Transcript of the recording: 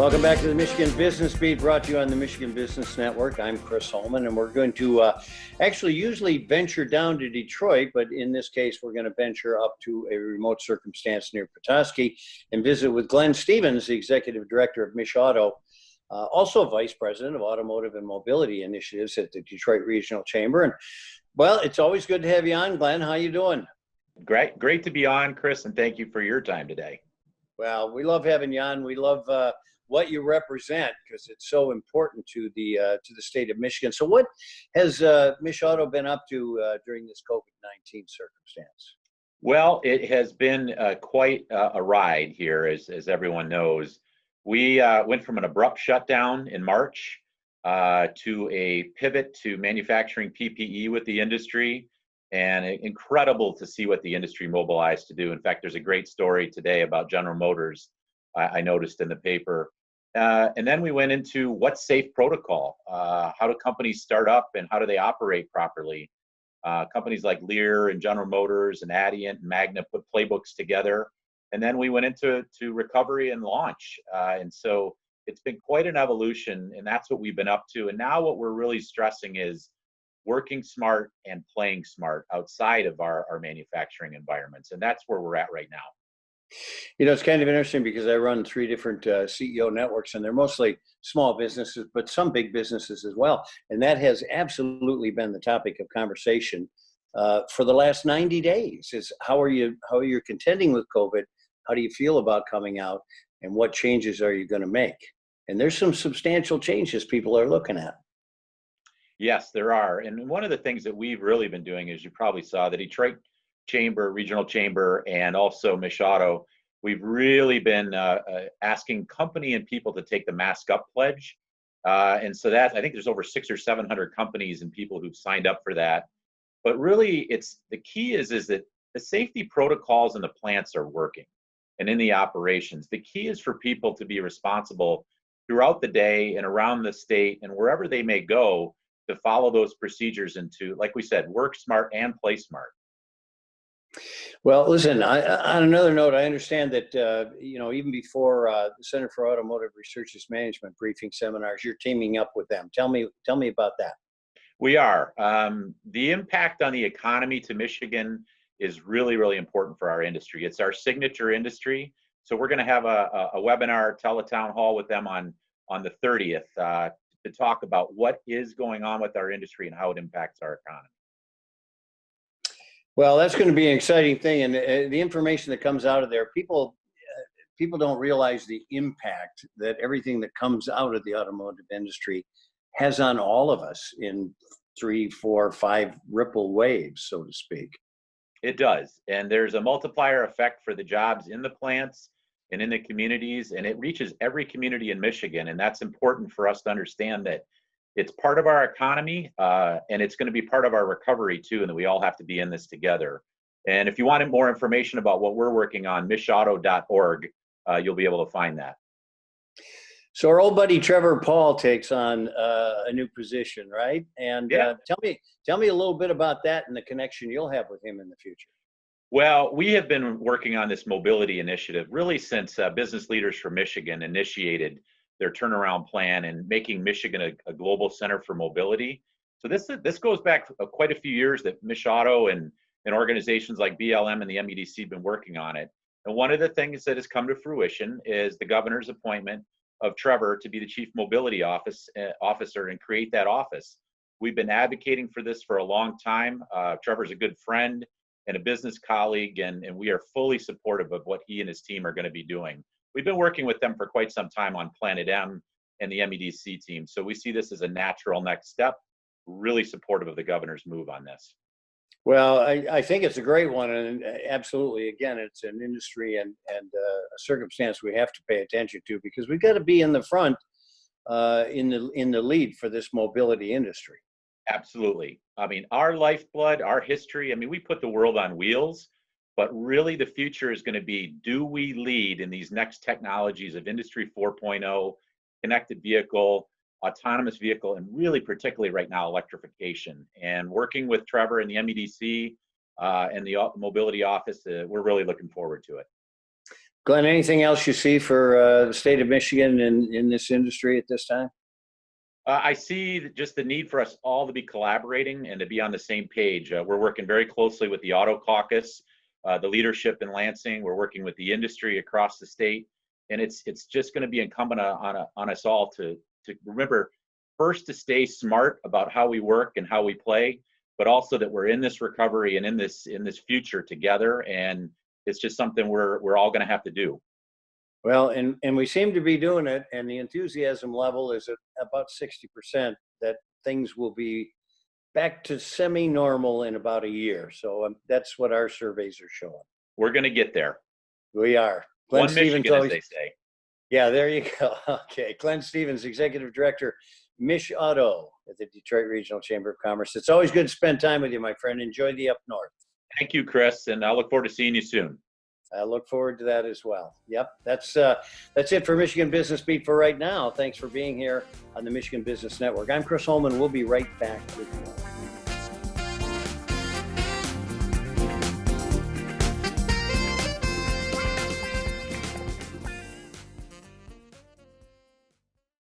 Welcome back to the Michigan Business Beat, brought to you on the Michigan Business Network. I'm Chris Holman, and we're going to actually usually venture down to Detroit, but in this case, we're going to venture up to a remote circumstance near Petoskey and visit with Glenn Stevens, the Executive Director of MICHauto, also Vice President of Automotive and Mobility Initiatives at the Detroit Regional Chamber. And well, it's always good to have you on, Glenn. How you doing? Great to be on, Chris, and thank you for your time today. Well, we love having you on. We love what you represent because it's so important to the state of Michigan. So what has MICHauto been up to during this COVID-19 circumstance? Well, it has been quite a ride here, as everyone knows. We went from an abrupt shutdown in March to a pivot to manufacturing PPE with the industry, and incredible to see what the industry mobilized to do. In fact, there's a great story today about General Motors I noticed in the paper. And then we went into what's safe protocol. How do companies start up and how do they operate properly? Companies like Lear and General Motors and Adient and Magna put playbooks together. And then we went into recovery and launch. And so it's been quite an evolution, and that's what we've been up to. And now what we're really stressing is working smart and playing smart outside of our manufacturing environments. And that's where we're at right now. You know, it's kind of interesting because I run 3 different CEO networks, and they're mostly small businesses, but some big businesses as well. And that has absolutely been the topic of conversation for the last 90 days is how are you contending with COVID? How do you feel about coming out? And what changes are you going to make? And there's some substantial changes people are looking at. Yes, there are. And one of the things that we've really been doing, as you probably saw, the Detroit Chamber, Regional Chamber, and also MICHauto, we've really been asking company and people to take the Mask Up pledge. And so that, I think there's over 600 or 700 companies and people who've signed up for that. But really, the key is that the safety protocols in the plants are working and in the operations. The key is for people to be responsible throughout the day and around the state and wherever they may go to follow those procedures and to, like we said, work smart and play smart. Well, listen, on another note, I understand that, even before the Center for Automotive Research's management briefing seminars, you're teaming up with them. Tell me about that. We are. The impact on the economy to Michigan is really, really important for our industry. It's our signature industry. So we're going to have a webinar, teletown hall with them on the 30th to talk about what is going on with our industry and how it impacts our economy. Well, that's going to be an exciting thing, and the information that comes out of there, people don't realize the impact that everything that comes out of the automotive industry has on all of us in 3, 4, 5 ripple waves, so to speak. It does, and there's a multiplier effect for the jobs in the plants and in the communities, and it reaches every community in Michigan, and that's important for us to understand that it's part of our economy, and it's going to be part of our recovery too, and that we all have to be in this together. And if you wanted more information about what we're working on, michauto.org, you'll be able to find that. So our old buddy Trevor Paul takes on a new position, right? And yeah. Tell me a little bit about that and the connection you'll have with him in the future. Well, we have been working on this mobility initiative really since Business Leaders for Michigan initiated their turnaround plan and making Michigan a global center for mobility. So this goes back quite a few years that MICHauto and organizations like BLM and the MEDC have been working on it. And one of the things that has come to fruition is the governor's appointment of Trevor to be the chief mobility officer and create that office. We've been advocating for this for a long time. Trevor's a good friend and a business colleague, and we are fully supportive of what he and his team are going to be doing. We've been working with them for quite some time on Planet M and the MEDC team. So we see this as a natural next step, really supportive of the governor's move on this. Well, I think it's a great one. And absolutely, again, it's an industry and a circumstance we have to pay attention to because we've got to be in the front, in the lead for this mobility industry. Absolutely. I mean, our lifeblood, our history, I mean, we put the world on wheels. But really, the future is going to be, do we lead in these next technologies of Industry 4.0, connected vehicle, autonomous vehicle, and really particularly right now, electrification. And working with Trevor and the MEDC and the Mobility Office, we're really looking forward to it. Glenn, anything else you see for the state of Michigan in this industry at this time? I see just the need for us all to be collaborating and to be on the same page. We're working very closely with the Auto Caucus, the leadership in Lansing. We're working with the industry across the state, and it's just going to be incumbent on us all to remember first to stay smart about how we work and how we play, but also that we're in this recovery and in this future together, and it's just something we're all going to have to do. Well, and we seem to be doing it, and the enthusiasm level is at about 60% that things will be back to semi-normal in about a year. So that's what our surveys are showing. We're going to get there. We are. Glenn One Stevens Michigan, always, as they say. yeah, there you go. Okay, Glenn Stevens, Executive Director, MICHauto at the Detroit Regional Chamber of Commerce. It's always good to spend time with you, my friend. Enjoy the up north. Thank you, Chris, and I look forward to seeing you soon. I look forward to that as well. Yep, that's it for Michigan Business Beat for right now. Thanks for being here on the Michigan Business Network. I'm Chris Holman. We'll be right back with you.